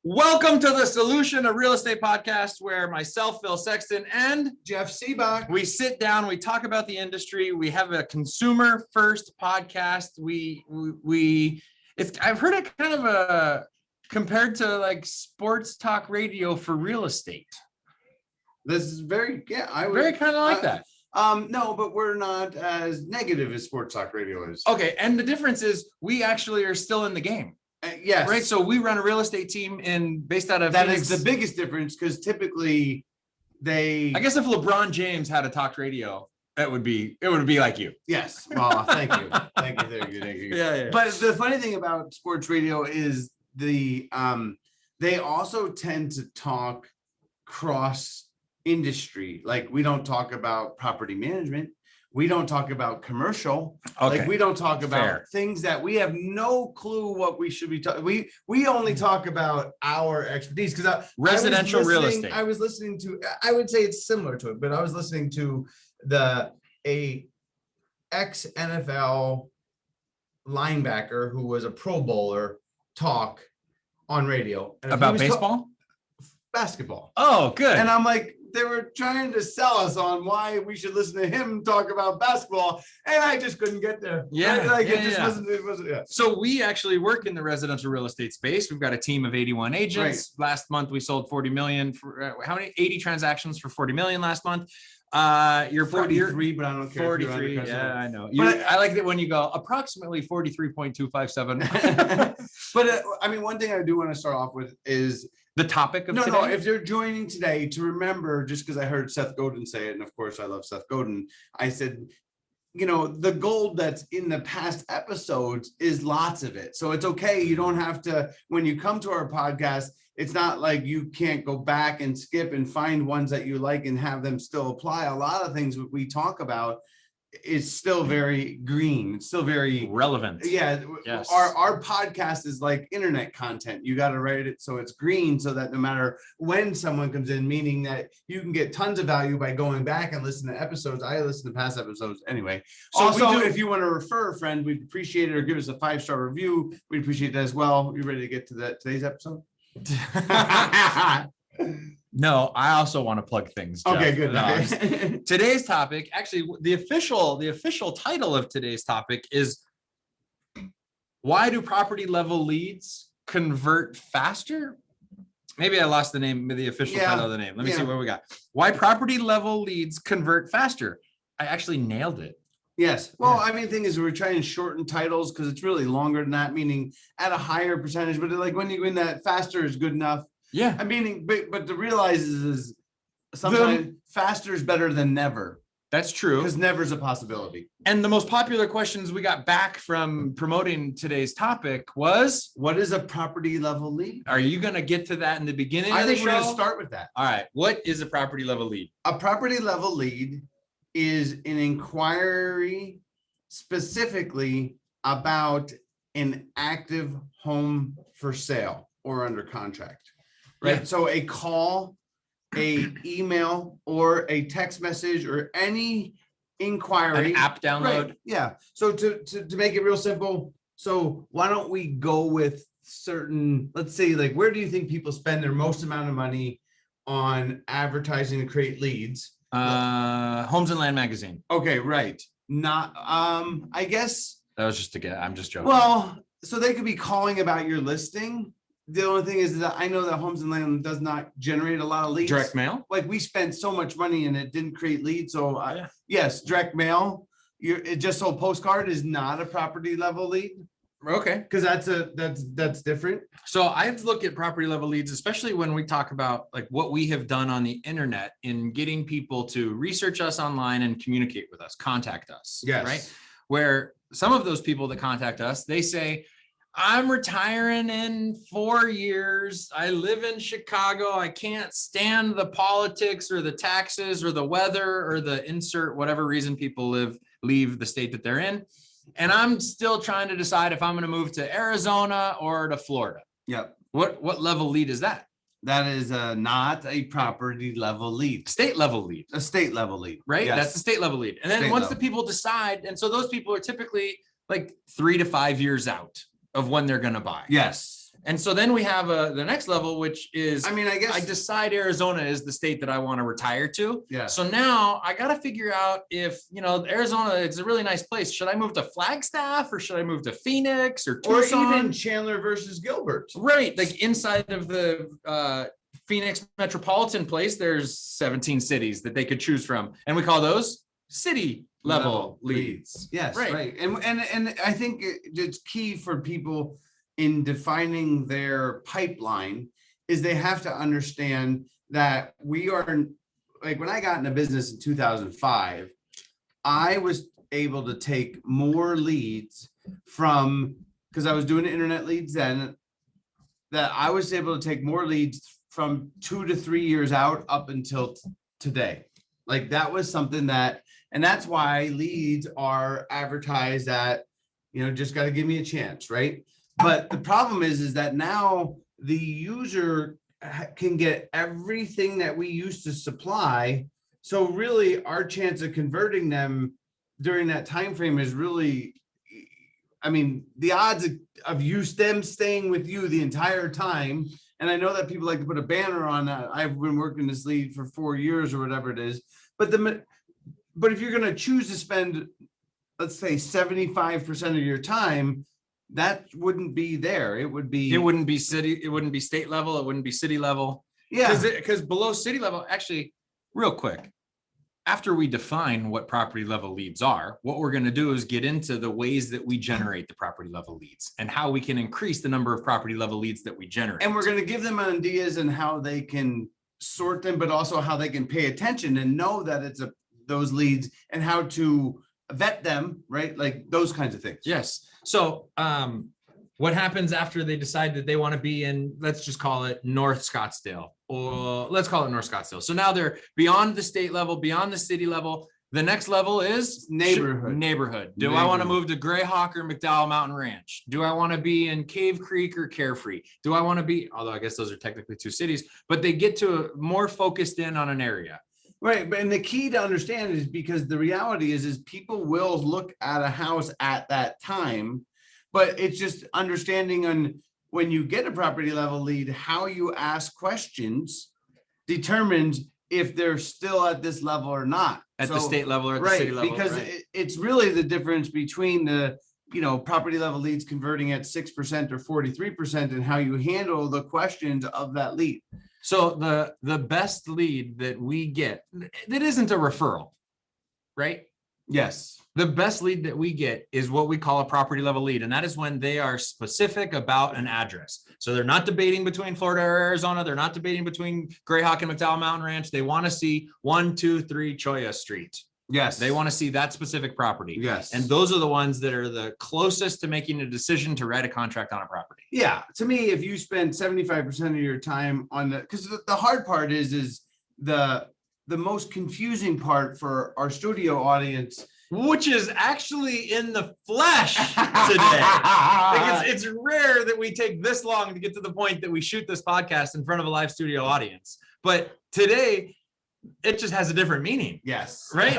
Welcome to the Solution of Real Estate podcast, where myself, Phil Sexton, and Jeff Sibbach. We sit down, we talk about the industry. We have a consumer first podcast. I've heard it kind of compared to like sports talk radio for real estate. This is very kind of like that. No, but we're not as negative as sports talk radio is. Okay, and the difference is we actually are still in the game. Yes. Right. So we run a real estate team based out of that Phoenix. is the biggest difference, because typically I guess if LeBron James had a talk radio, it would be like you. Yes. Well, thank you. Thank you. Yeah. But the funny thing about sports radio is they also tend to talk cross industry. Like, we don't talk about property management. We don't talk about commercial. Okay. Like, we don't talk about Fair. things that we have no clue what we should be talking. We only talk about our expertise, because residential real estate. I was listening to, I would say it's similar to it, but I was listening to a ex NFL linebacker who was a Pro Bowler talk on radio About baseball? Basketball. Oh, good. And I'm like, they were trying to sell us on why we should listen to him talk about basketball, and I just couldn't get there. Yeah, right? it wasn't. Yeah. So we actually work in the residential real estate space. We've got a team of 81 agents. Right. Last month we sold 40 million for how many? 80 transactions for 40 million last month. You're 43, but I don't care. 43. Yeah, I know. I like that when you go approximately 43.257. But I mean, one thing I do want to start off with is the topic of today. No, if you're joining today, to remember, just because I heard Seth Godin say it, and of course I love Seth Godin, I said, the gold that's in the past episodes is lots of it. So it's okay. You don't have to, when you come to our podcast, it's not like you can't go back and skip and find ones that you like and have them still apply. A lot of things we talk about is still very green. It's still very relevant. Yeah. Yes. Our podcast is like internet content. You got to write it so it's green, so that no matter when someone comes in, meaning that you can get tons of value by going back and listening to episodes. I listen to past episodes anyway. So also, if you want to refer a friend, we'd appreciate it, or give us a 5-star review. We'd appreciate that as well. You ready to get to today's episode? No, I also want to plug things, Jeff. Okay, good. No, today's topic, actually, the official title of today's topic is, why do property level leads convert faster? Maybe I lost the official title of the name. Let me see what we got. Why property level leads convert faster? I actually nailed it. Yes. Well, I mean, the thing is, we're trying to shorten titles because it's really longer than that, meaning at a higher percentage. But like when you win that, faster is good enough. Yeah. I mean, but to realize is sometimes faster is better than never. That's true. Because never is a possibility. And the most popular questions we got back from promoting today's topic was, what is a property level lead? Are you going to get to that in the beginning of the show? I think we're going to start with that. All right. What is a property level lead? A property level lead is an inquiry specifically about an active home for sale or under contract. Right. Yeah. So a call, a email, or a text message, or any inquiry. An app download. Right. Yeah. So to make it real simple, so why don't we go with certain, let's say, like, where do you think people spend their most amount of money on advertising to create leads? Homes and Land magazine. Okay, right. Not I guess that was just a guess. I'm just joking. Well, so they could be calling about your listing. The only thing is that I know that Homes and Land does not generate a lot of leads. Direct mail? Like, we spent so much money and it didn't create leads. So yes, direct mail. It just sold postcard is not a property level lead. Okay. Because that's different. So I've looked at property level leads, especially when we talk about like what we have done on the internet in getting people to research us online and communicate with us, contact us. Yes. Right. Where some of those people that contact us, they say, I'm retiring in 4 years. I live in Chicago. I can't stand the politics or the taxes or the weather or the insert whatever reason people leave the state that they're in. And I'm still trying to decide if I'm going to move to Arizona or to Florida. Yep. What level lead is that? That is not a property level lead. State level lead. A state level lead. Right? Yes. That's the state level lead. And then once the people decide, and so those people are typically like 3 to 5 years out of when they're going to buy. Yes. And so then we have the next level, which is, I mean, I guess I decide Arizona is the state that I want to retire to. Yeah. So now I got to figure out if, Arizona is a really nice place. Should I move to Flagstaff or should I move to Phoenix or Tucson? Or even Chandler versus Gilbert. Right. Like inside of the Phoenix metropolitan place, there's 17 cities that they could choose from. And we call those city level leads. Yes. Right. And I think it's key for people in defining their pipeline is they have to understand that we are, like, when I got into business in 2005, I was able to take more leads from, because I was doing internet leads then, that I was able to take more leads from 2 to 3 years out up until today. Like, that was something that, and that's why leads are advertised at, just got to give me a chance, right? But the problem is that now the user can get everything that we used to supply. So really our chance of converting them during that time frame is really, I mean, the odds of them staying with you the entire time. And I know that people like to put a banner on that. I've been working this lead for 4 years or whatever it is. But if you're going to choose to spend, let's say 75% of your time, that wouldn't be there. It wouldn't be city. It wouldn't be state level. It wouldn't be city level. Yeah. Because below city level, actually, real quick, after we define what property level leads are, what we're going to do is get into the ways that we generate the property level leads and how we can increase the number of property level leads that we generate. And we're going to give them ideas and how they can sort them, but also how they can pay attention and know that it's those leads and how to vet them, right? Like those kinds of things. Yes. So what happens after they decide that they want to be in, let's just call it North Scottsdale, or let's call it North Scottsdale. So now they're beyond the state level, beyond the city level. The next level is neighborhood. Do I want to move to Greyhawk or McDowell Mountain Ranch? Do I want to be in Cave Creek or Carefree? Do I want to be, although I guess those are technically 2 cities, but they get to more focused in on an area. Right. And the key to understand is because the reality is people will look at a house at that time, but it's just understanding on when you get a property level lead, how you ask questions determines if they're still at this level or not. At the state level or at the city level. Because it's really the difference between the, property level leads converting at 6% or 43% and how you handle the questions of that lead. So the best lead that we get, that isn't a referral, right? Yes. The best lead that we get is what we call a property level lead. And that is when they are specific about an address. So they're not debating between Florida or Arizona. They're not debating between Greyhawk and McDowell Mountain Ranch. They want to see 123 Cholla Street. Yes. They want to see that specific property. Yes. And those are the ones that are the closest to making a decision to write a contract on a property. Yeah. To me, if you spend 75% of your time on because the hard part is the most confusing part for our studio audience, which is actually in the flesh today. Like it's rare that we take this long to get to the point that we shoot this podcast in front of a live studio audience. But today, it just has a different meaning. Yes. Right.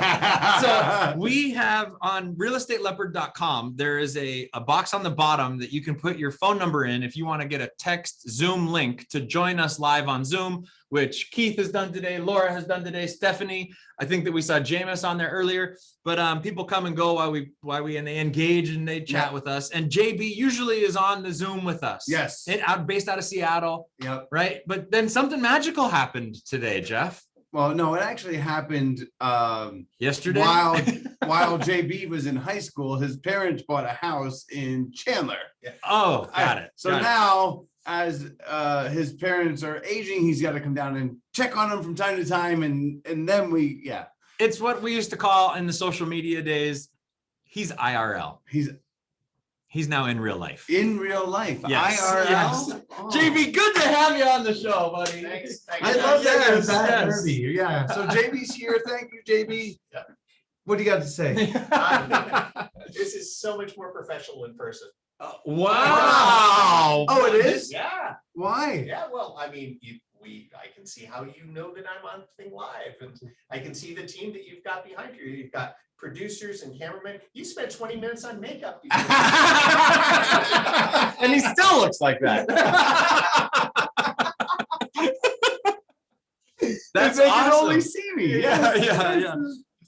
So we have on realestateleopard.com, there is a box on the bottom that you can put your phone number in if you want to get a text Zoom link to join us live on Zoom, which Keith has done today, Laura has done today, Stephanie. I think that we saw Jameis on there earlier, but people come and go and they engage and they chat with us. And JB usually is on the Zoom with us. Yes. Based out of Seattle. Yep. Right. But then something magical happened today, Jeff. Well, no, it actually happened yesterday. While JB was in high school, his parents bought a house in Chandler. Oh, got it. So now, as his parents are aging, he's got to come down and check on them from time to time, and then it's what we used to call in the social media days. He's IRL. He's now in real life. In real life. Yes. IRL. Yes. Oh. JB, good to have you on the show, buddy. Thanks. I love that. Yes. Yeah. So JB's here. Thank you, JB. Yeah. What do you got to say? This is so much more professional in person. Wow. Oh, it is? Yeah. Why? Yeah. Well, I mean, I can see how you know that I'm on Thing Live, and I can see the team that you've got behind you. You've got producers and cameramen. You spent 20 minutes on makeup before. And he still looks like that. That's They awesome. can only see me. Yeah.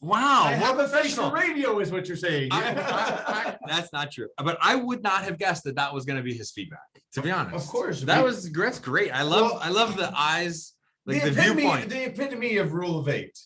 Wow. I have a face professional. for radio, is what you're saying. That's not true. But I would not have guessed that was going to be his feedback, to be honest. Of course. That's great. I love the eyes, like the viewpoint. The epitome of rule of 8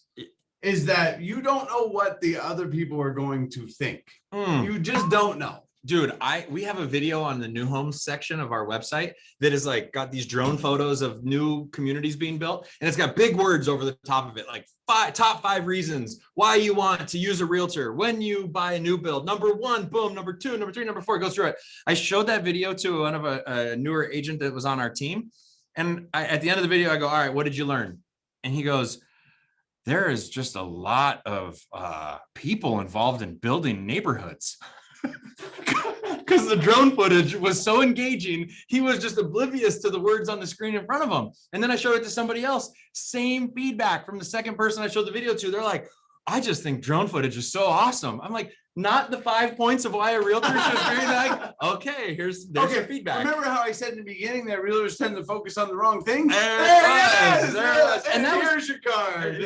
is that you don't know what the other people are going to think. You just don't know. Dude, we have a video on the new homes section of our website that is like got these drone photos of new communities being built, and it's got big words over the top of it, like top 5 reasons why you want to use a realtor when you buy a new build. Number 1, boom. Number 2, number 3, number 4, it goes through it. I showed that video to one of a newer agent that was on our team, and at the end of the video, I go, all right, what did you learn? And he goes, there is just a lot of people involved in building neighborhoods. Because the drone footage was so engaging, he was just oblivious to the words on the screen in front of him. And then I showed it to somebody else. Same feedback from the second person I showed the video to. They're like, I just think drone footage is so awesome. I'm like, not the 5 points of why a realtor should be like, okay, there's your feedback. Remember how I said in the beginning that realtors tend to focus on the wrong things? There it was. And here's your card.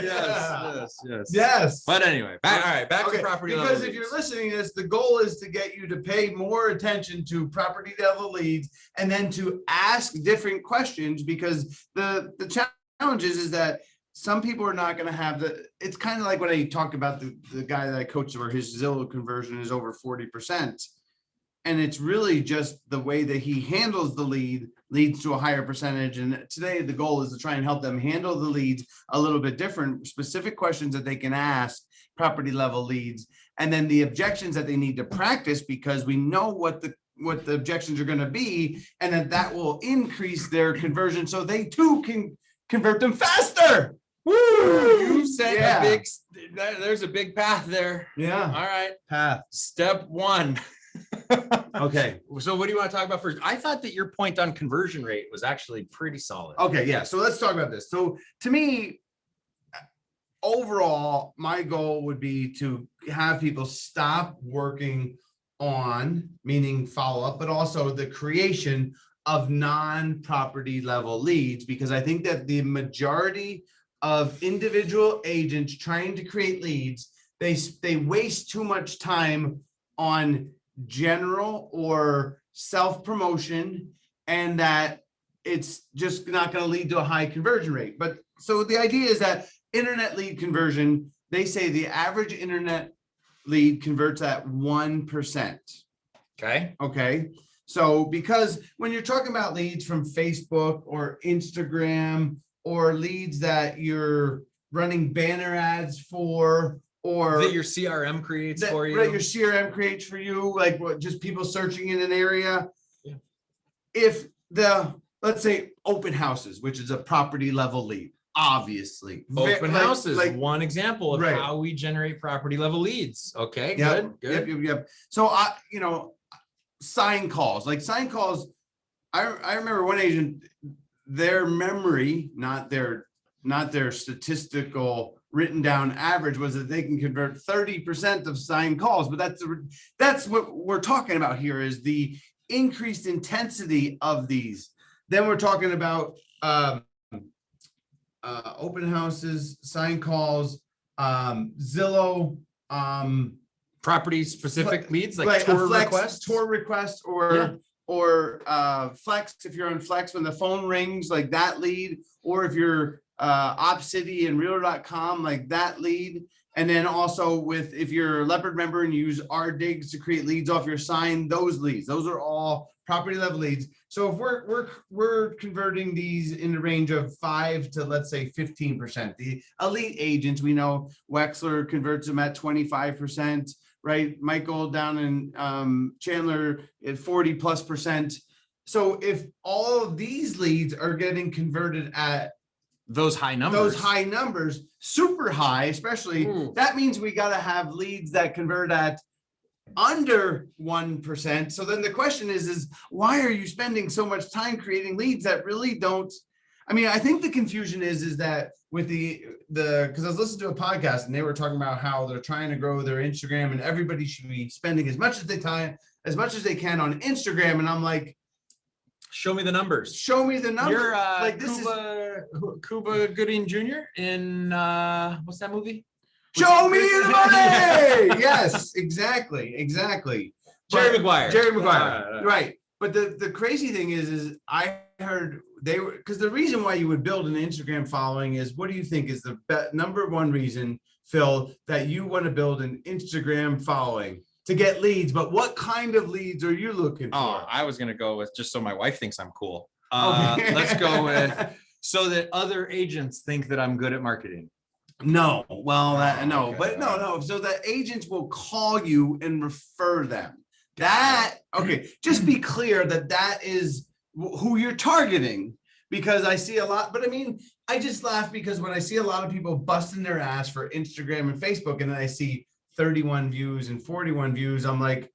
Yes. But anyway, back to property level because leads. if you're listening to this, the goal is to get you to pay more attention to property level leads and then to ask different questions, because the challenge is that some people are not going to have it's kind of like when I talked about the guy that I coached where his Zillow conversion is over 40%. And it's really just the way that he handles the lead leads to a higher percentage. And today the goal is to try and help them handle the leads a little bit different, specific questions that they can ask property level leads, and then the objections that they need to practice, because we know what the objections are going to be, and that will increase their conversion so they too can convert them faster. Woo! You said there's a big path there. Yeah. All right. Path. Step 1. Okay. So what do you want to talk about first? I thought that your point on conversion rate was actually pretty solid. Okay. Yeah. So let's talk about this. So to me, overall, my goal would be to have people stop working on, meaning follow up, but also the creation of non-property level leads, because I think that the majority of individual agents trying to create leads, they waste too much time on general or self-promotion, and that it's just not going to lead to a high conversion rate. But so the idea is that internet lead conversion, they say the average internet lead converts at 1%. Okay. So because when you're talking about leads from Facebook or Instagram, or leads that you're running banner ads for, or that your CRM creates for you. Right, your CRM creates for you, like what, just people searching in an area. Yeah. If let's say open houses, which is a property level lead, obviously. Open houses, like one example of how we generate property level leads. Okay, good. Yep. So sign calls. I remember one agent, their memory, not their statistical written down average, was that they can convert 30% of signed calls. But that's what we're talking about here, is the increased intensity of these. Then we're talking about open houses, signed calls, Zillow, property specific leads, like tour requests, or Flex, if you're on Flex, when the phone rings, like that lead, or if you're OpCity and Realtor.com, like that lead. And then also if you're a Leopard member and you use RDigs to create leads off your sign, those leads, those are all property level leads. So if we're converting these in the range of 5 to, let's say, 15%. The elite agents, we know Wexler converts them at 25%. Right, Michael down in Chandler at 40+%. So if all of these leads are getting converted at those high numbers, super high, especially, that means we got to have leads that convert at under 1%. So then the question is why are you spending so much time creating leads that really don't? I mean, I think the confusion is that with the because I was listening to a podcast and they were talking about how they're trying to grow their Instagram and everybody should be spending as much as they can on Instagram. And I'm like, Show me the numbers. show me the numbers. You're like this is Cuba Gooding Jr. in what's that movie? show me the money. Yes, exactly. Jerry Maguire. Right. But the crazy thing is I heard they were, because the reason why you would build an Instagram following is, what do you think is the number one reason, Phil, that you want to build an Instagram following? To get leads, but what kind of leads are you looking for? Oh, I was gonna go with just so my wife thinks I'm cool. Okay. Let's go with so that other agents think that I'm good at marketing. No, well, no, okay. but no. So the agents will call you and refer them. That okay? Just be clear that is who you're targeting, because I see a lot. But I mean, I just laugh because when I see a lot of people busting their ass for Instagram and Facebook, and then I see 31 views and 41 views, I'm like,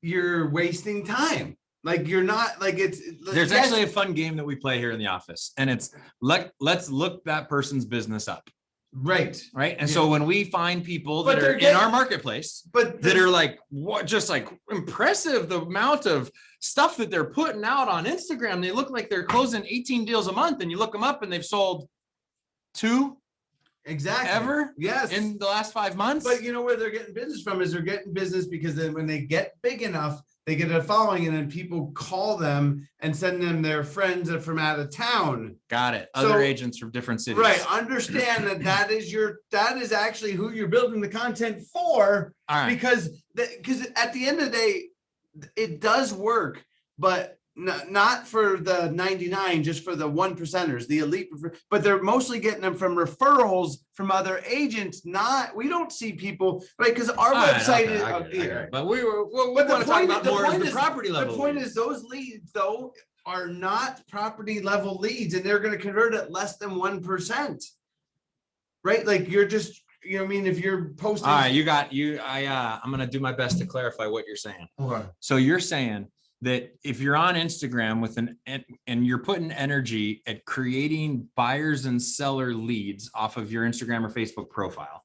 you're wasting time. Like you're not like There's actually a fun game that we play here in the office, and it's let's look that person's business up. Right. And so when we find people that are in our marketplace, but that are like, what, just like impressive, the amount of stuff that they're putting out on Instagram, they look like they're closing 18 deals a month, and you look them up and they've sold 2 exactly ever yes in the last 5 months. But you know where they're getting business from is they're getting business because then when they get big enough, they get a following, and then people call them and send them their friends from out of town. Got it. So, other agents from different cities. Right. Understand that is actually who you're building the content for. All right. Because at the end of the day, it does work, but not for the 99, just for the 1%ers, the elite, but they're mostly getting them from referrals from other agents. We don't see people, right? Because our website is, but we want to talk about more of the property level. The point is those leads though are not property level leads, and they're going to convert at less than 1%, right? Like you're just, you know what I mean? If you're posting. All right, I'm going to do my best to clarify what you're saying. Okay. So you're saying that if you're on Instagram and you're putting energy at creating buyers and seller leads off of your Instagram or Facebook profile,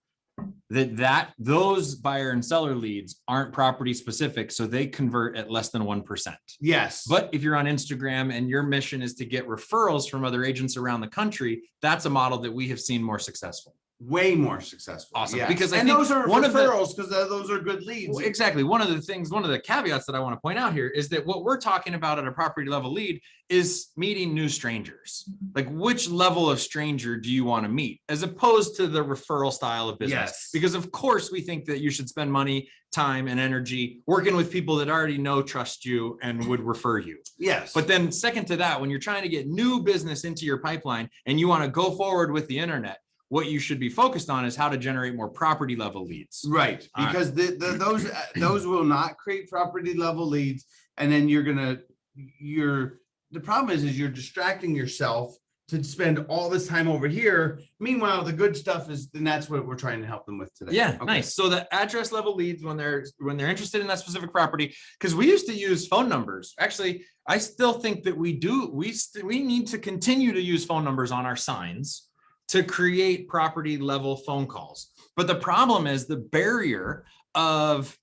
those buyer and seller leads aren't property specific, so they convert at less than 1%. Yes. But if you're on Instagram and your mission is to get referrals from other agents around the country, that's a model that we have seen more successful. Way more successful. Awesome. Yes. Because I think those are referrals, because those are good leads. Well, exactly. One of the caveats that I want to point out here is that what we're talking about at a property level lead is meeting new strangers. Like, which level of stranger do you want to meet, as opposed to the referral style of business? Yes. Because of course we think that you should spend money, time, and energy working with people that already know, trust you, and would refer you. Yes. But then second to that, when you're trying to get new business into your pipeline and you want to go forward with the internet, what you should be focused on is how to generate more property level leads. Right. Because those will not create property level leads. And then the problem is you're distracting yourself to spend all this time over here. Meanwhile, the good stuff and that's what we're trying to help them with today. Yeah, okay. Nice. So the address level leads when they're interested in that specific property, because we used to use phone numbers. Actually, I still think that we need to continue to use phone numbers on our signs to create property level phone calls. But the problem is the barrier of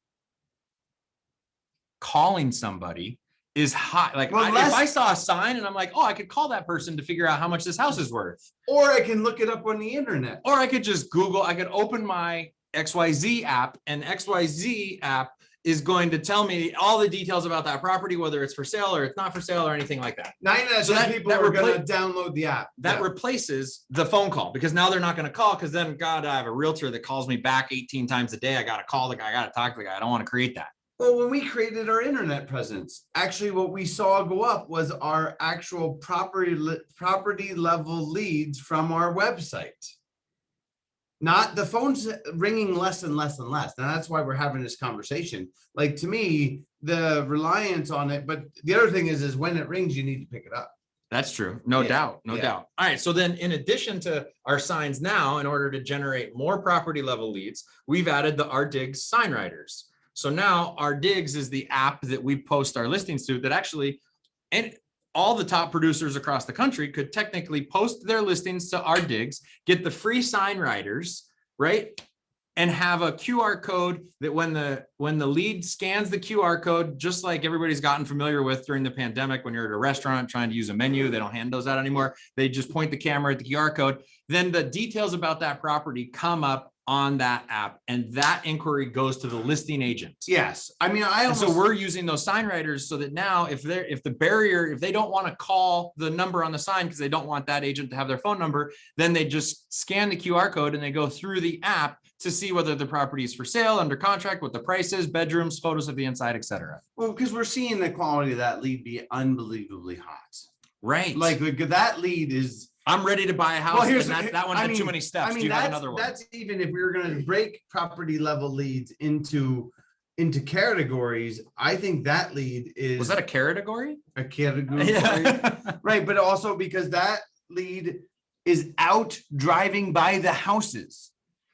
calling somebody is high. Like, if I saw a sign and I'm like, oh, I could call that person to figure out how much this house is worth. Or I can look it up on the internet. Or I could just Google, I could open my XYZ app, and XYZ app is going to tell me all the details about that property, whether it's for sale or it's not for sale or anything like that. 9 out of 10 people are going to download the app. That replaces the phone call, because now they're not going to call, because then, God, I have a realtor that calls me back 18 times a day. I got to call the guy. I got to talk to the guy. I don't want to create that. Well, when we created our internet presence, actually what we saw go up was our actual property level leads from our website. Not the phone's ringing less and less and less. And that's why we're having this conversation. Like, to me, the reliance on it, but the other thing is when it rings, you need to pick it up. That's true. No doubt. No doubt. All right. So then, in addition to our signs now, in order to generate more property level leads, we've added our Digs sign writers. So now our Digs is the app that we post our listings to, that actually, and all the top producers across the country could technically post their listings to our digs, get the free sign writers, right? And have a QR code that when the lead scans the QR code, just like everybody's gotten familiar with during the pandemic, when you're at a restaurant trying to use a menu, they don't hand those out anymore. They just point the camera at the QR code. Then the details about that property come up on that app, and that inquiry goes to the listing agent. Yes. I mean, So we're using those sign writers so that now if they don't want to call the number on the sign because they don't want that agent to have their phone number, then they just scan the QR code and they go through the app to see whether the property is for sale, under contract, what the price is, bedrooms, photos of the inside, etc. Well, because we're seeing the quality of that lead be unbelievably hot. Right. Like that lead is. I'm ready to buy a house. Well, that one had too many steps. I mean, Do you have another one? That's even if we were going to break property level leads into categories. I think that lead is. Was that a category? A category. Yeah. Right. But also because that lead is out driving by the houses,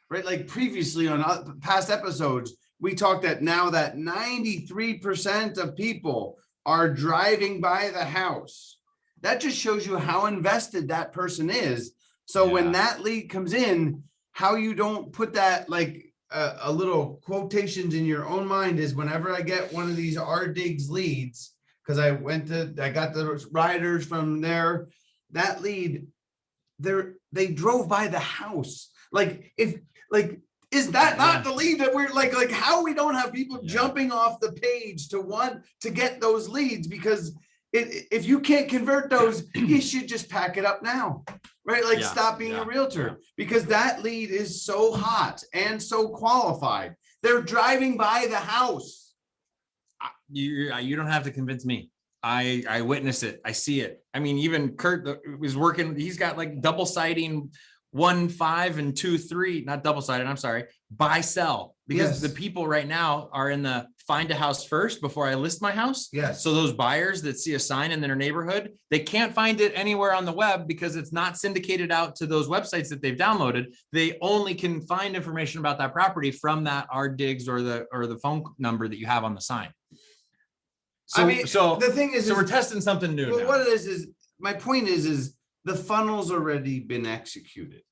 right? Like previously on past episodes, we talked that now that 93% of people are driving by the house. That just shows you how invested that person is. So when that lead comes in, how you don't put that like a little quotations in your own mind is whenever I get one of these RDigs leads, because I got the riders from there, that lead, they drove by the house. Is that not the lead that we're like how we don't have people jumping off the page to want to get those leads? Because if you can't convert those, you should just pack it up now, right? Like stop being a realtor because that lead is so hot and so qualified. They're driving by the house. You don't have to convince me. I witness it. I see it. I mean, even Kurt was working. He's got like double siding 1.5 and 2.3, not double sided. I'm sorry. Buy sell because the people right now are in the find a house first before I list my house. Yes. So those buyers that see a sign in their neighborhood, they can't find it anywhere on the web because it's not syndicated out to those websites that they've downloaded. They only can find information about that property from that RDigs or the phone number that you have on the sign. So, the thing is, we're testing something new. Well, now. what it is my point is the funnel's already been executed.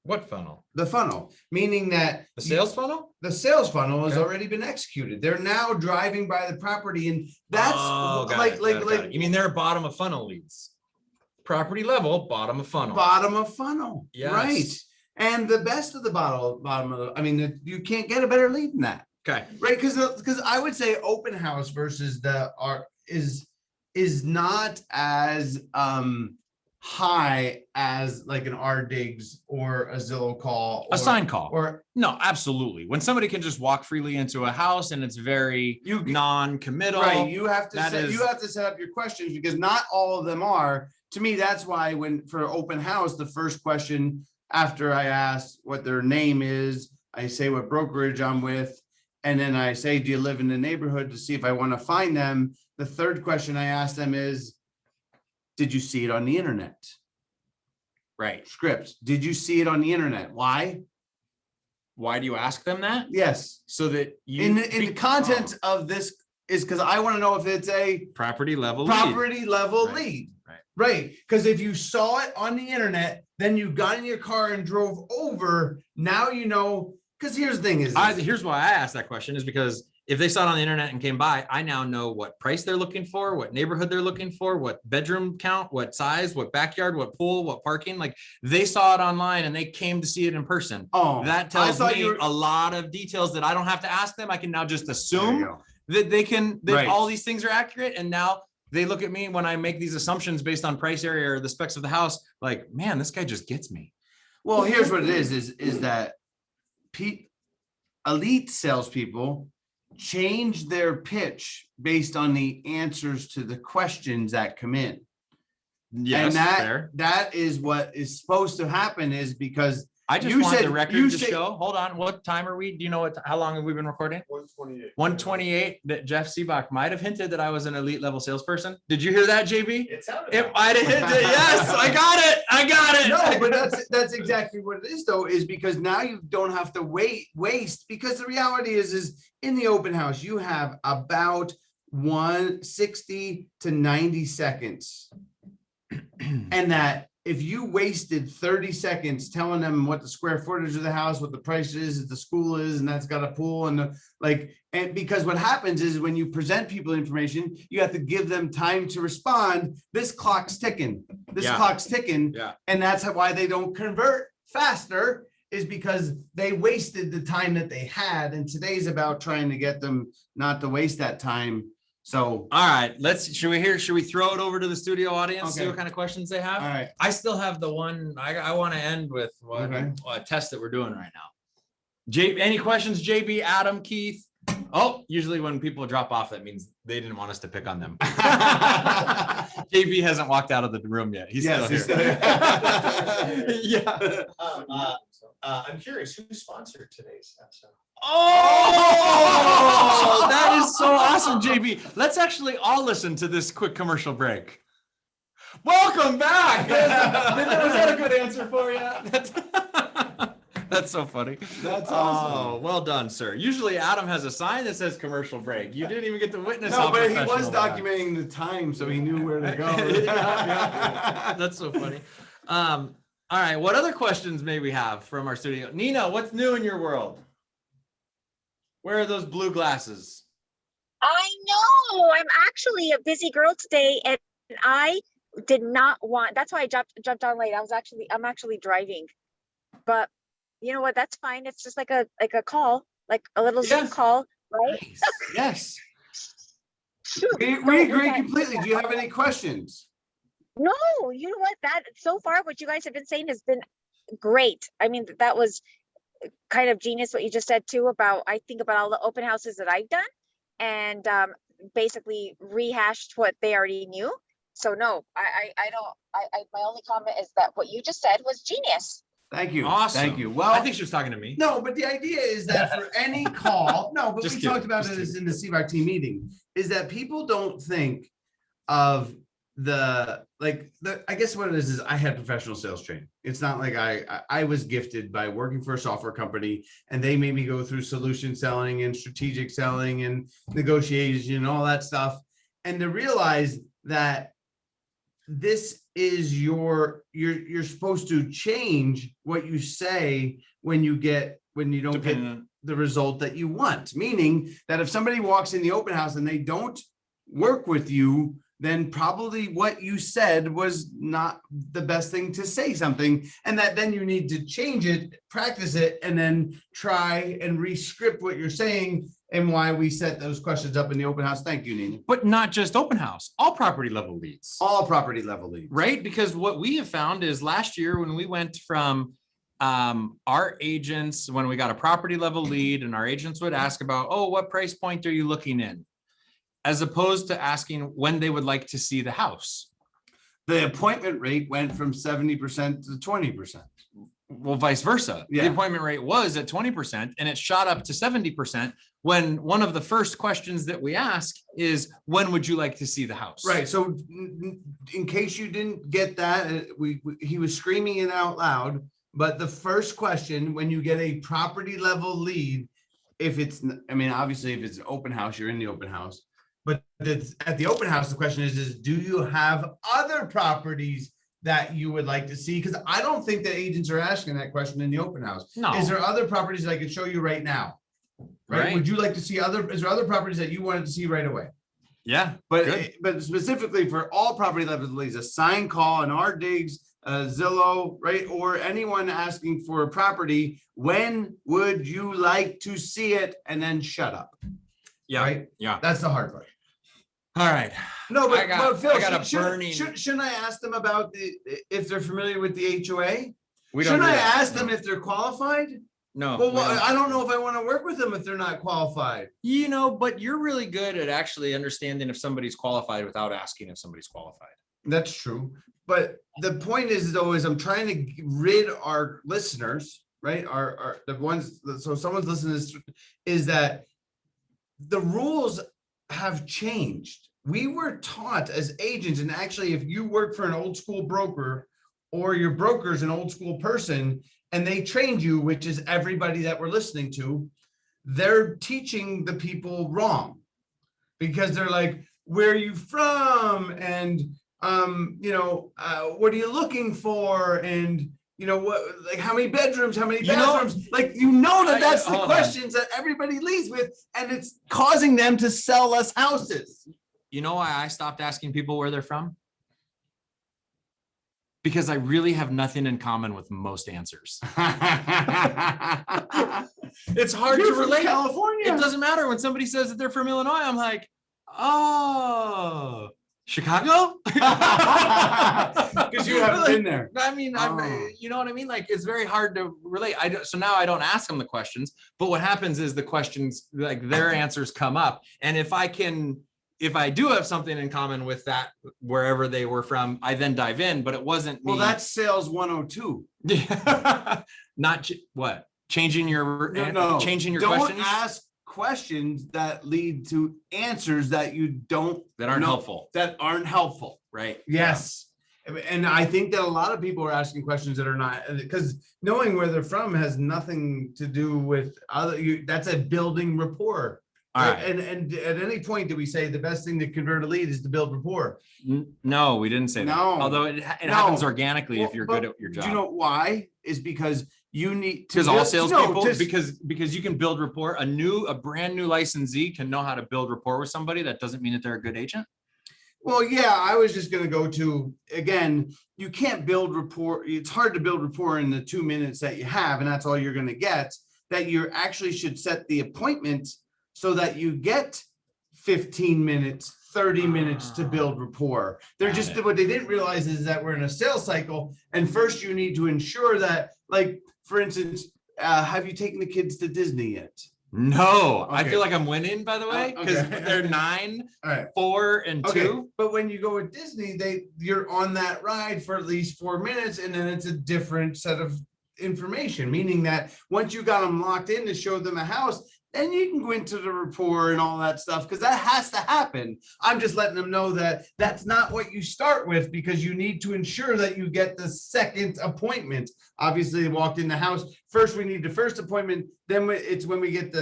What funnel? The funnel, meaning that the sales funnel? The sales funnel has already been executed. They're now driving by the property, and that's you mean they're bottom of funnel leads, property level, bottom of funnel. Bottom of funnel, yes. Right? And the best of the bottom of the, I mean, you can't get a better lead than that. Okay, right? Because I would say open house versus the art is not as high as like an RDigs or a Zillow call, a sign call, or no, absolutely. When somebody can just walk freely into a house and it's very non-committal, right? You have to set up your questions because not all of them are. To me, that's why for open house, the first question after I ask what their name is, I say what brokerage I'm with, and then I say, do you live in the neighborhood, to see if I want to find them. The third question I ask them is, did you see it on the internet? Right. Scripts. Did you see it on the internet? Why? Why do you ask them that? Yes. So that you in the content of this is because I want to know if it's a property level lead. Right. Because if you saw it on the internet, then you got in your car and drove over. Now you know. Because here's the thing here's why I asked that question is because if they saw it on the internet and came by, I now know what price they're looking for, what neighborhood they're looking for, what bedroom count, what size, what backyard, what pool, what parking. Like they saw it online and they came to see it in person. Oh, that tells me a lot of details that I don't have to ask them. I can now just assume that all these things are accurate. And now they look at me when I make these assumptions based on price area or the specs of the house, like, man, this guy just gets me. Well, here's what it is that elite salespeople change their pitch based on the answers to the questions that come in. Yes, and that is what is supposed to happen is because I just want the record to show. Hold on. What time are we? Do you know how long have we been recording? 128. 128. That Jeff Sibbach might have hinted that I was an elite level salesperson. Did you hear that, JB? It sounded. It might have hinted. Yes, I got it. No, but that's exactly what it is, though, is because now you don't have to waste because the reality is in the open house, you have about 60 to 90 seconds. And that if you wasted 30 seconds telling them what the square footage of the house, what the price is, the school is, and that's got a pool and and because what happens is when you present people information, you have to give them time to respond. This clock's ticking. Yeah. And that's why they don't convert faster, is because they wasted the time that they had. And today's about trying to get them not to waste that time. So, all right, should we throw it over to the studio audience, see Okay. what kind of questions they have? all right. I still have the one, I want to end with Okay. a test that we're doing right now. Any questions, JB, Adam, Keith? Oh, usually when people drop off, that means they didn't want us to pick on them. JB hasn't walked out of the room yet. He's still here. Yeah. I'm curious, who sponsored today's episode? Oh, that is so awesome, JB. Let's actually all listen to this quick commercial break. Welcome back. Was that a good answer for you? That's so funny. That's awesome. Oh, well done, sir. Usually Adam has a sign that says commercial break. You didn't even get to witness. No, how but he was professional that. documenting the time, so he knew where to go. Yeah. That's so funny. All right, what other questions may we have from our studio? Nina, what's new in your world? Where are those blue glasses? I know. I'm actually a busy girl today, and I did not want. That's why I jumped on late. I'm actually driving, but you know what? That's fine. It's just like a call, like a little Zoom call, right? Nice. Yes. Shoot. We No, agree okay. completely. Do you have any questions? No, you know what? That so far, what you guys have been saying has been great. I mean, that was kind of genius what you just said too about. I think about all the open houses that I've done, and basically rehashed what they already knew. So no, I don't. My only comment is that what you just said was genius. Thank you. Awesome. Thank you. Well, I think she was talking to me. no, but the idea is that for any call, no, but Just we kidding, talked about just it as in the Sibbach team meeting, is that people don't think of I guess what it is I had professional sales training. It's not like I was gifted by working for a software company and they made me go through solution selling and strategic selling and negotiation and all that stuff. And to realize that this is you're supposed to change what you say when you don't get the result that you want. Meaning that if somebody walks in the open house and they don't work with you, then probably what you said was not the best thing to say something, and that then you need to change it, practice it, and then try and re-script what you're saying and why we set those questions up in the open house. Thank you, Nina. But not just open house, all property level leads. All property level leads. Right? Because what we have found is last year when we went from our agents, when we got a property level lead and our agents would ask about, oh, what price point are you looking in? As opposed to asking when they would like to see the house. The appointment rate went from 70% to 20%. Well, vice versa. Yeah. The appointment rate was at 20% and it shot up to 70% when one of the first questions that we ask is, when would you like to see the house? Right. So in case you didn't get that, he was screaming it out loud. But the first question, when you get a property level lead, obviously if it's an open house, you're in the open house. But at the open house, the question is do you have other properties that you would like to see? Because I don't think that agents are asking that question in the open house. No. Is there other properties that I could show you right now? Right? Would you like to see is there other properties that you wanted to see right away? Yeah. But specifically for all property level leads, a sign call, an RDigs, Zillow, right? Or anyone asking for a property, when would you like to see it? And then shut up. Yeah. Right? Yeah. That's the hard part. All right. No, but Phil, burning. shouldn't I ask them about if they're familiar with the HOA? We don't Shouldn't do I that. ask them if they're qualified? No. Well, I don't know if I want to work with them if they're not qualified. But you're really good at actually understanding if somebody's qualified without asking if somebody's qualified. That's true. But the point is I'm trying to rid our listeners, right? Our the ones, so someone's listening to this, is that the rules have changed. We were taught as agents, and actually if you work for an old school broker or your broker's an old school person and they trained you, which is everybody that we're listening to, they're teaching the people wrong. because they're like, where are you from? And, what are you looking for? And, what, like, how many bedrooms, how many bathrooms? That's the questions that everybody leads with, and it's causing them to sell us houses. You know why I stopped asking people where they're from? Because I really have nothing in common with most answers. It's hard to relate. California. It doesn't matter when somebody says that they're from Illinois. I'm like, oh, Chicago? Because you haven't been there. I mean, you know what I mean? Like, it's very hard to relate. So now I don't ask them the questions, but what happens is the questions, like their answers come up. And if I do have something in common with that, wherever they were from, I then dive in, but it wasn't me. Well, that's sales 102. Not what? Changing your questions? Don't ask questions that lead to answers that aren't helpful. That aren't helpful. Right. Yes. And I think that a lot of people are asking questions that are not, because knowing where they're from has nothing to do with that's a building rapport. All right. And at any point, do we say the best thing to convert a lead is to build rapport? No, we didn't say that. No. Although it happens organically if you're good at your job. Do you know why? Is because you need to. Because all salespeople, because you can build rapport. A brand new licensee can know how to build rapport with somebody. That doesn't mean that they're a good agent. Well, yeah, I was just going to go to, again, you can't build rapport. It's hard to build rapport in the 2 minutes that you have, and that's all you're going to get. That you actually should set the appointment so that you get 15 minutes, 30 minutes to build rapport. What they didn't realize is that we're in a sales cycle. And first you need to ensure that, like, for instance, have you taken the kids to Disney yet? No, Okay. I feel like I'm winning, by the way, because Okay. they're 9, All right. 4, and 2. But when you go with Disney, you're on that ride for at least 4 minutes, and then it's a different set of information, meaning that once you got them locked in to show them a house, then you can go into the rapport and all that stuff, because that has to happen. I'm just letting them know that that's not what you start with, because you need to ensure that you get the second appointment. Obviously, they walked in the house. First, we need the first appointment. Then it's when we get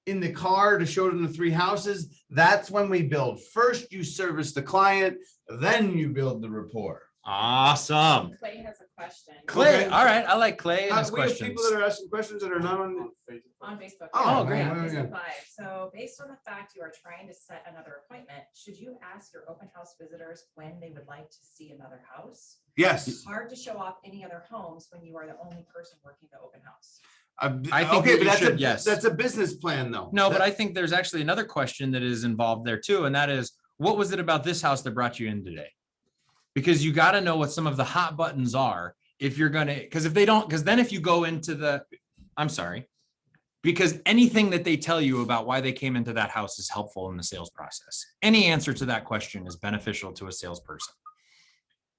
in the car to show them the 3 houses. That's when we build. First, you service the client, then you build the rapport. Awesome. Clay has a question. Clay, Okay. all right. I like Clay and his We have questions. people that are asking questions that are not on. On Facebook. Oh, great. Yeah, Yeah. Facebook Live. So based on the fact you are trying to set another appointment, should you ask your open house visitors when they would like to see another house? Yes. It's hard to show off any other homes when you are the only person working the open house. I think Okay, that but you should, yes. that's a business plan, though. No, but I think there's actually another question that is involved there too. And that is, what was it about this house that brought you in today? Because you got to know what some of the hot buttons are if you're going to, because then if you go into because anything that they tell you about why they came into that house is helpful in the sales process. Any answer to that question is beneficial to a salesperson.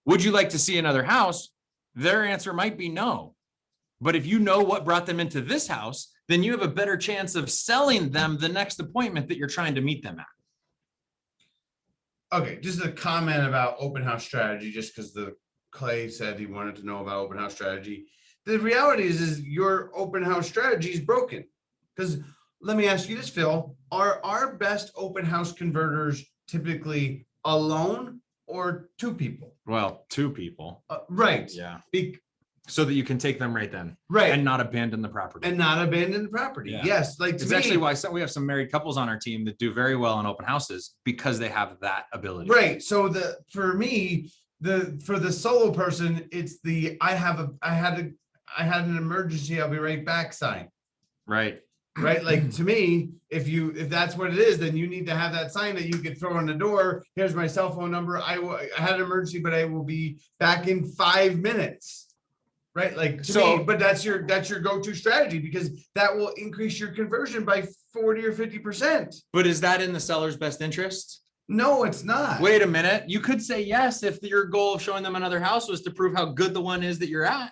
Would you like to see another house? Their answer might be no. But if you know what brought them into this house, then you have a better chance of selling them the next appointment that you're trying to meet them at. Okay, just a comment about open house strategy, just because Clay said he wanted to know about open house strategy. The reality is your open house strategy is broken. Because let me ask you this, Phil, are our best open house converters typically alone or 2 people? Well, 2 people. Right. Yeah. Be- So that you can take them right then. right. And not abandon the property. And not abandon the property. Yeah. Yes. Like, It's actually why we have some married couples on our team that do very well in open houses because they have that ability. right. So for me, for the solo person, it's I had an emergency, I'll be right back sign. Right. Right. Like, to me, if that's what it is, then you need to have that sign that you could throw on the door. Here's my cell phone number. I had an emergency, but I will be back in 5 minutes. Right. Like, to me, but that's your go-to strategy, because that will increase your conversion by 40 or 50%. But is that in the seller's best interest? No, it's not. Wait a minute. You could say yes if your goal of showing them another house was to prove how good the one is that you're at.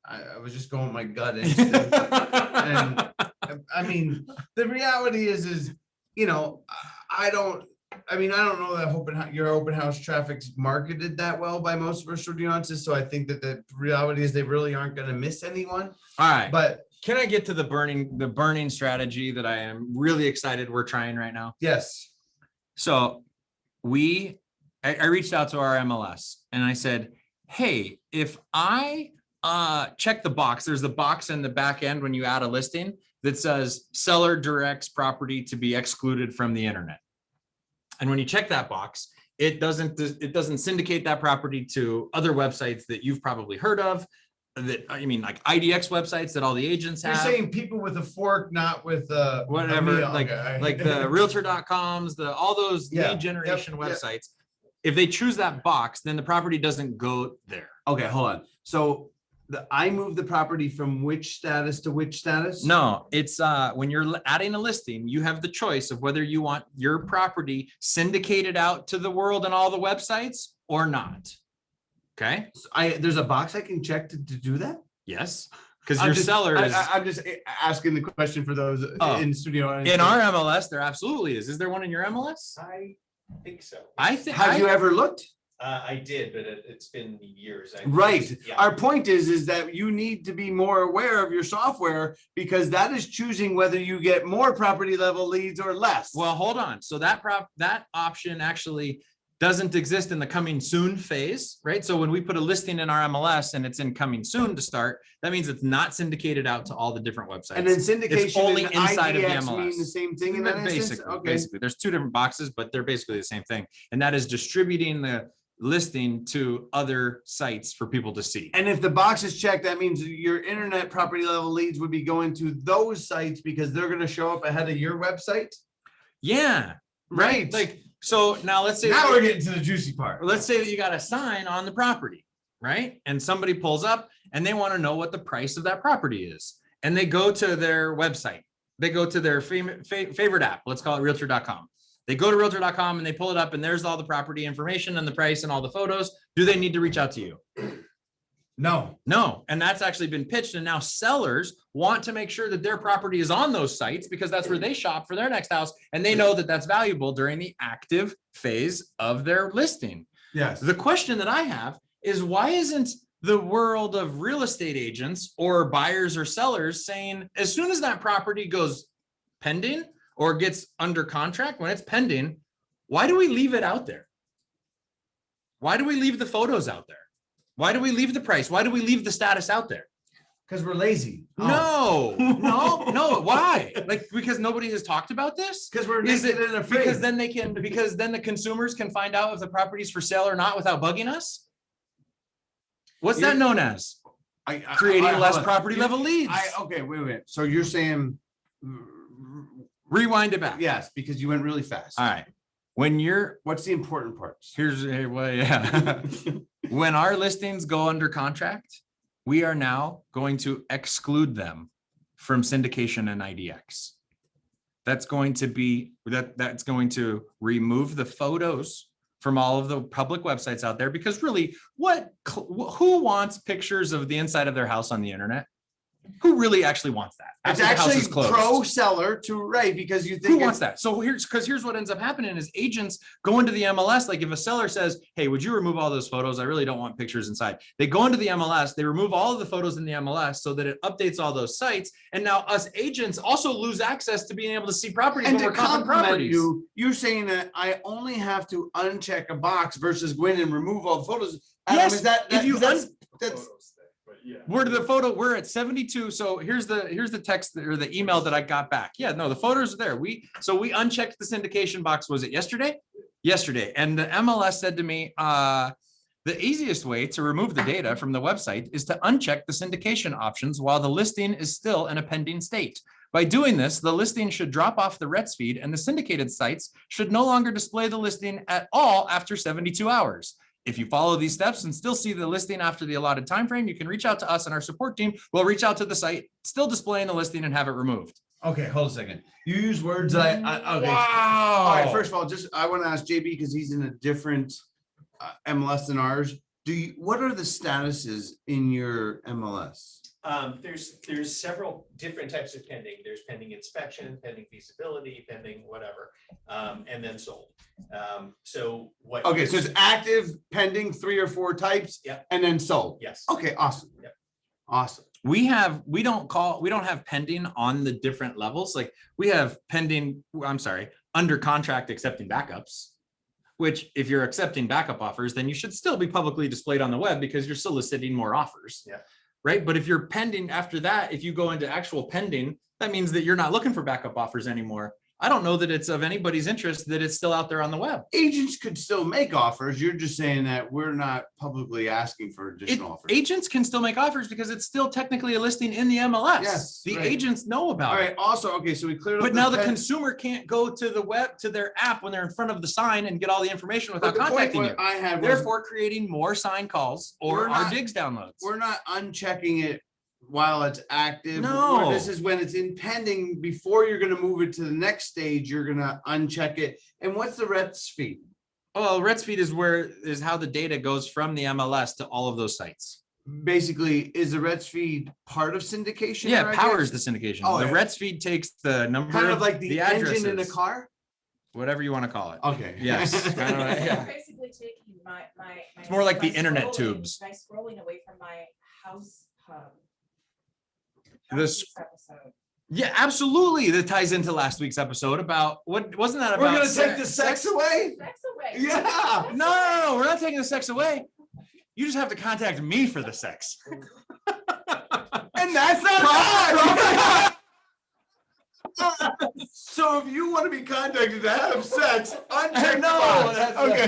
I was just going with my gut instinct. And I mean, the reality is, I don't know that your open house traffic's marketed that well by most of our audiences. So I think that the reality is they really aren't going to miss anyone. All right. But can I get to the burning strategy that I am really excited we're trying right now? yes. So I reached out to our MLS and I said, hey, if I check the box, there's a box in the back end when you add a listing that says seller directs property to be excluded from the internet. And when you check that box, it doesn't syndicate that property to other websites that you've probably heard of. That, I mean, like IDX websites that all the agents You're have. saying people with a fork, not with Whatever, a meal. like Okay. like the realtor.coms, all those Yeah, lead generation yep. websites. If they choose that box, then the property doesn't go there. Okay, hold on. So I move the property from which status to which status? No, it's when you're adding a listing, you have the choice of whether you want your property syndicated out to the world and all the websites or not. Okay, There's a box I can check to do that? yes, because your seller is I'm just asking the question for those in studio. in our MLS. There absolutely is. Is there one in your MLS? I think so. I think. Have you ever looked? I did, but it's been years. Right. Yeah. Our point is that you need to be more aware of your software because that is choosing whether you get more property level leads or less. Well, hold on. So that option actually doesn't exist in the coming soon phase, right? So when we put a listing in our MLS and it's in coming soon to start, that means it's not syndicated out to all the different websites. and then syndication It's only and inside of the IDX MLS. mean the same thing in that instance? Basically, Okay. basically, there's two different boxes, but they're basically the same thing. And that is distributing the listing to other sites for people to see. And if the box is checked, that means your internet property level leads would be going to those sites because they're going to show up ahead of your website. Yeah, Right. Like, so now let's say Now we're getting to the juicy part. let's say that you got a sign on the property, right? And somebody pulls up and they want to know what the price of that property is. And they go to their website. They go to their favorite app. Let's call it realtor.com. They go to realtor.com and they pull it up and there's all the property information and the price and all the photos. Do they need to reach out to you? No. No. And that's actually been pitched. And now sellers want to make sure that their property is on those sites because that's where they shop for their next house. And they know that that's valuable during the active phase of their listing. Yes. The question that I have is why isn't the world of real estate agents or buyers or sellers saying as soon as that property goes pending or gets under contract, when it's pending, why do we leave it out there? Why do we leave the photos out there? Why do we leave the price? Why do we leave the status out there? Because we're lazy. Oh. No. Why? Like, because nobody has talked about this? Because we're Is naked it and afraid. because then the consumers can find out if the property's for sale or not without bugging us? What's that known as? Creating less property level leads. Okay, wait. So you're saying, Rewind it back. yes, because you went really fast. All right. What's the important parts? When our listings go under contract, we are now going to exclude them from syndication and IDX. That's going to remove the photos from all of the public websites out there because really who wants pictures of the inside of their house on the internet? Who really actually wants that? It's After the house actually is closed? pro seller to right because you think Who wants that? So here's what ends up happening is agents go into the MLS. Like if a seller says, hey, would you remove all those photos? I really don't want pictures inside. They go into the MLS, they remove all of the photos in the MLS so that it updates all those sites. And now us agents also lose access to being able to see properties and when to we're comping compliment properties. you're saying that I only have to uncheck a box versus go in and remove all the photos. Yes, Is that if you that's We're at 72. So here's the text or the email that I got back. Yeah, no, the photos are there. We unchecked the syndication box. Was it yesterday? Yesterday. And the MLS said to me, the easiest way to remove the data from the website is to uncheck the syndication options while the listing is still in a pending state. By doing this, the listing should drop off the RETS feed and the syndicated sites should no longer display the listing at all after 72 hours. If you follow these steps and still see the listing after the allotted time frame, you can reach out to us and our support team will reach out to the site, still displaying the listing and have it removed. okay? Hold a second. You use words okay. Wow. All right. First of all, I want to ask JB because he's in a different MLS than ours. What are the statuses in your MLS? There's several different types of pending. There's pending inspection, pending feasibility, pending whatever, and then sold. So what? Okay, so it's active, pending, 3 or 4 types, Yep. and then sold. Yes. Okay, awesome. Yep. Awesome. We don't have pending on the different levels. Like we have pending, under contract accepting backups, which if you're accepting backup offers, then you should still be publicly displayed on the web because you're soliciting more offers. Yeah. Right. But if you're pending after that, if you go into actual pending, that means that you're not looking for backup offers anymore. I don't know that it's of anybody's interest that it's still out there on the web. Agents could still make offers. You're just saying that we're not publicly asking for additional offers. Agents can still make offers because it's still technically a listing in the MLS. Yes, the right. agents know about All it. right. Also, okay, so we cleared up. But now the consumer can't go to the web, to their app when they're in front of the sign and get all the information without contacting you. I had was, Therefore, creating more sign calls or our digs downloads. we're not unchecking it while it's active. No. This is when it's in pending. Before you're going to move it to the next stage, you're going to uncheck it. And what's the RETS feed? Well, RETS feed is how the data goes from the MLS to all of those sites. Basically, is the RETS feed part of syndication? Yeah, it powers the syndication. Oh, the yeah. RETS feed takes the number, Kind of like the engine in a addresses, car? whatever you want to call it. Okay. Yes. Kind of, So yeah. basically taking my. It's more like the my internet scrolling- tubes. My scrolling away from my house hub. This- Last week's episode. Yeah, absolutely. That ties into last week's episode about what wasn't that about? We're going to take the sex away? Sex away. Yeah. Sex No, away. we're not taking the sex away. You just have to contact me for the sex. And that's not So if you want to be contacted to have sex, uncheck the No, box. that's- Okay.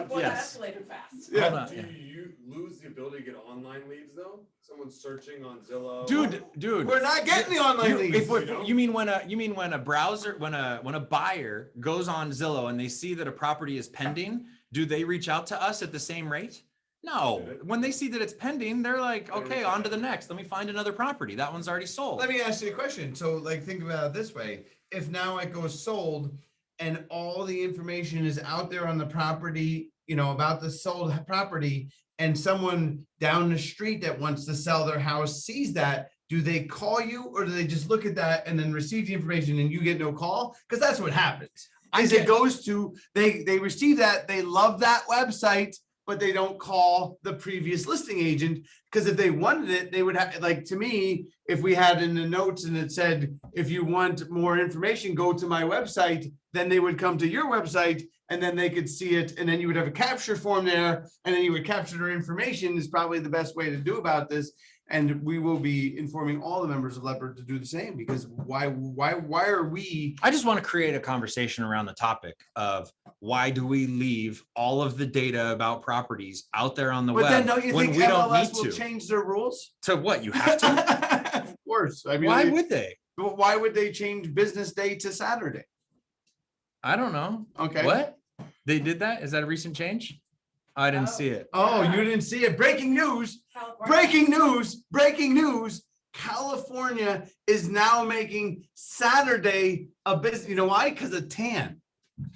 Boy, that Yes. escalated fast. Yeah. Hold on. Do you lose the ability to get online leads though? Someone's searching on Zillow. Dude. We're not getting the online leads. You mean when a browser, when a buyer goes on Zillow and they see that a property is pending, do they reach out to us at the same rate? No. When they see that it's pending, they're like, okay, on to the next. Let me find another property. That one's already sold. Let me ask you a question. So like, think about it this way. If now it goes sold and all the information is out there on the property, about the sold property, and someone down the street that wants to sell their house sees that, do they call you or do they just look at that and then receive the information and you get no call? Because that's what happens. It goes to, they receive that, they love that website, but they don't call the previous listing agent, because if they wanted it, they would have, like, to me, if we had in the notes and it said, if you want more information, go to my website, then they would come to your website and then they could see it. And then you would have a capture form there and then you would capture their information is probably the best way to do about this. And we will be informing all the members of Leopard to do the same, because why are we? I just want to create a conversation around the topic of why do we leave all of the data about properties out there on the But web then don't you when think we don't need MLS will to? change their rules? To what? You have to? Of course. I mean, Why would they? but why would they change business day to Saturday? I don't know. Okay. What? They did that? Is that a recent change? I didn't see it. Oh, you didn't see it. Breaking news. California. Breaking news. California is now making Saturday a business. You know why? Because of tan.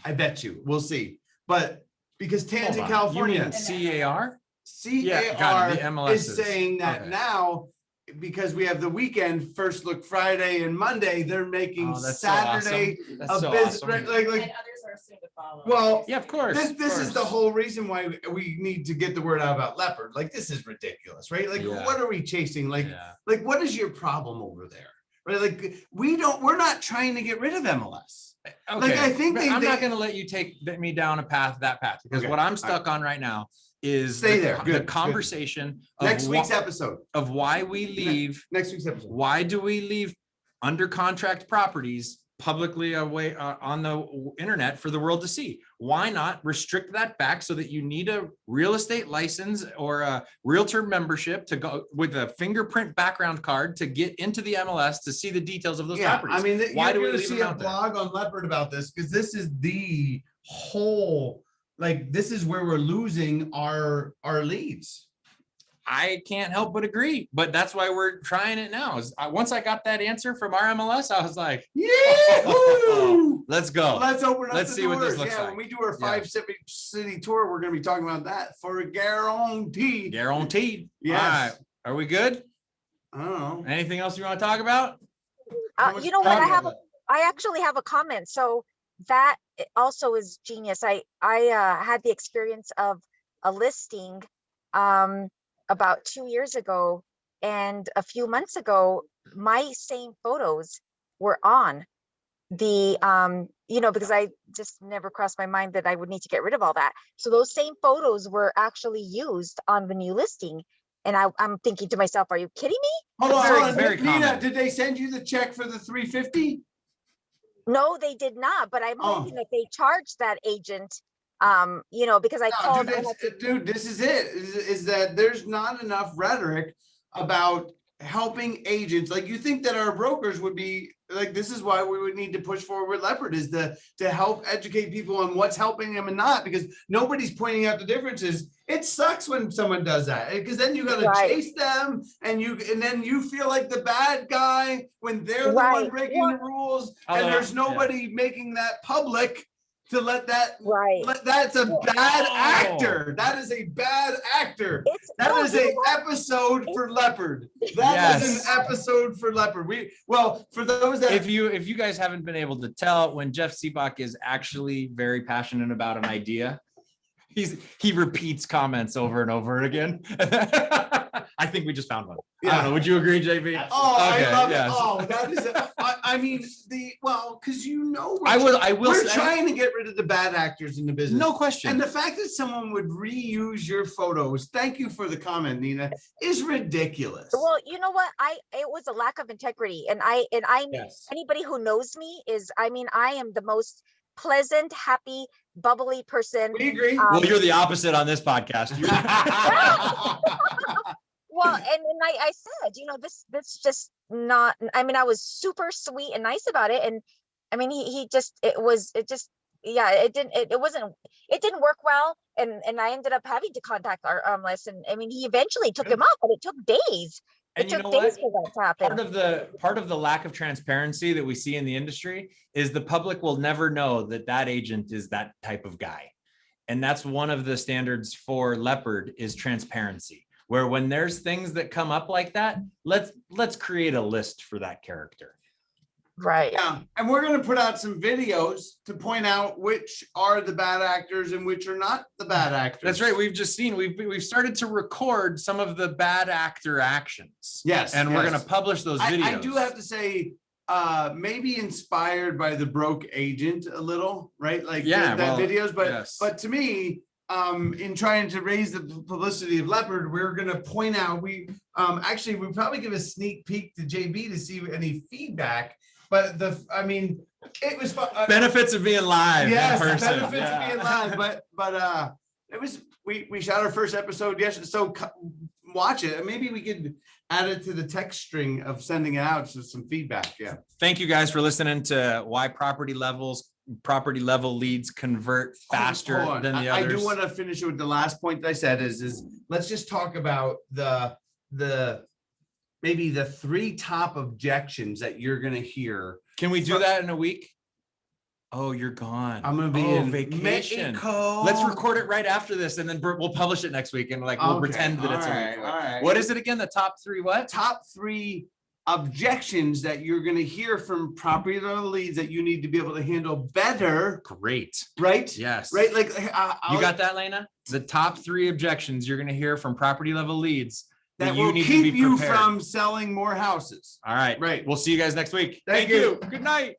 I bet you. We'll see. But because tan's Hold in on. California. You mean CAR? CAR got it. The MLS is saying that okay. now, because we have the weekend, First Look Friday and Monday, they're making Oh, that's so Saturday awesome. That's a so business. awesome. Like, And others are soon to follow. Well, Yeah, of course. this is the whole reason why we need to get the word out about Leopard. Like, this is ridiculous, right? Like, Yeah. what are we chasing? Like, Yeah. like, what is your problem over there? Right? Like, we're not trying to get rid of MLS. Okay. Like, I think I'm they- not going to let you take me down that path, because Okay. what I'm stuck on right now is Stay the, there. the Good, good. conversation of, Next week's episode. of why we leave. Next week's episode. Why do we leave under contract properties publicly away on the internet for the world to see? Why not restrict that back so that you need a real estate license or a realtor membership to go with a fingerprint background card to get into the MLS to see the details of those Yeah, properties? I mean, Why you're do we gonna leave see them a out there? blog on Leopard about this, because this is the whole, like, this is where we're losing our leads. I can't help but agree, but that's why we're trying it now. Once I got that answer from our MLS, I was like, Yeah. let's go. Let's open up. Let's the see what this doors. looks Yeah, like. when we do our Yeah. 5 city tour, we're going to be talking about that for a guarantee. Guaranteed. Yes. All right. Are we good? I don't know. Anything else you want to talk about? You know what? Talk I actually have a comment. So that also is genius. I had the experience of a listing about 2 years ago, and a few months ago, my same photos were on because I just never crossed my mind that I would need to get rid of all that. So those same photos were actually used on the new listing. And I'm thinking to myself, are you kidding me? Hold on, Very- hold on. very Nina, common. did they send you the check for the 350? No, they did not, but I'm Oh. hoping that they charged that agent, because I No, called. dude, this is it, is that there's not enough rhetoric about helping agents. Like, you think that our brokers would be like, this is why we would need to push forward with Leopard, is to help educate people on what's helping them and not, because nobody's pointing out the differences. It sucks when someone does that, because then you gotta Right. chase them and then you feel like the bad guy when they're the one Right. breaking the rules, and Although, there's nobody making that public to let that. Right. That's a Well, bad Oh. actor. That is a bad actor. It's That no, is you know an what? episode for Leopard. That is Yes. an episode for Leopard. For those that If you guys haven't been able to tell, when Jeff Sibbach is actually very passionate about an idea, he repeats comments over and over again. I think we just found one. I don't know. Would you agree, JB? Oh, Okay, I love yes. it. Oh, that is. I mean, because I will We're say, trying to get rid of the bad actors in the business. no And question. the fact that someone would reuse your photos, thank you for the comment, Nina, is ridiculous. Well, you know what? It was a lack of integrity, and Yes. anybody who knows me I am the most pleasant, happy, bubbly person. We agree. Well, you're the opposite on this podcast. Well, and I said, this just not, I was super sweet and nice about it. And I mean, it didn't work well. And I ended up having to contact our armless. And I mean, he eventually took him off, but it took days. And It you took know days what? for that to happen. Part of the lack of transparency that we see in the industry is the public will never know that agent is that type of guy. And that's one of the standards for Leopard is transparency, where when there's things that come up like that, let's create a list for that character. Right. Yeah, and we're gonna put out some videos to point out which are the bad actors and which are not the bad actors. That's right. We've just seen, we've started to record some of the bad actor actions. Yes, And we're yes. going to publish those videos. I do have to say, maybe inspired by the broke agent a little, right? Like Yeah, that well, videos, but yes. but to me, in trying to raise the publicity of Leopard, we're gonna point out we probably give a sneak peek to JB to see any feedback. But it was fun. Benefits of being live. Yes, in person. benefits Yeah. of being live, but it was we shot our first episode yesterday, so watch it, and maybe we could add it to the text string of sending it out to some feedback. Yeah. Thank you guys for listening to why property level leads convert faster Hold on. than the I others. do want to finish with the last point that I said is let's just talk about the maybe the 3 top objections that you're gonna hear. Can we do that in a week? Oh, you're gone. I'm gonna be in vacation. Mexico. Let's record it right after this, and then we'll publish it next week, and we'll Okay, pretend that it's a alright, week. alright. What is it again? The top 3 what? Top 3 objections that you're gonna hear from property level leads that you need to be able to handle better, Great. right? Yes. Right, like You got that, Lena? The top 3 objections you're going to hear from property level leads that you will need to keep be you prepared. from selling more houses. All right. Right. We'll see you guys next week. Thank you. Good night.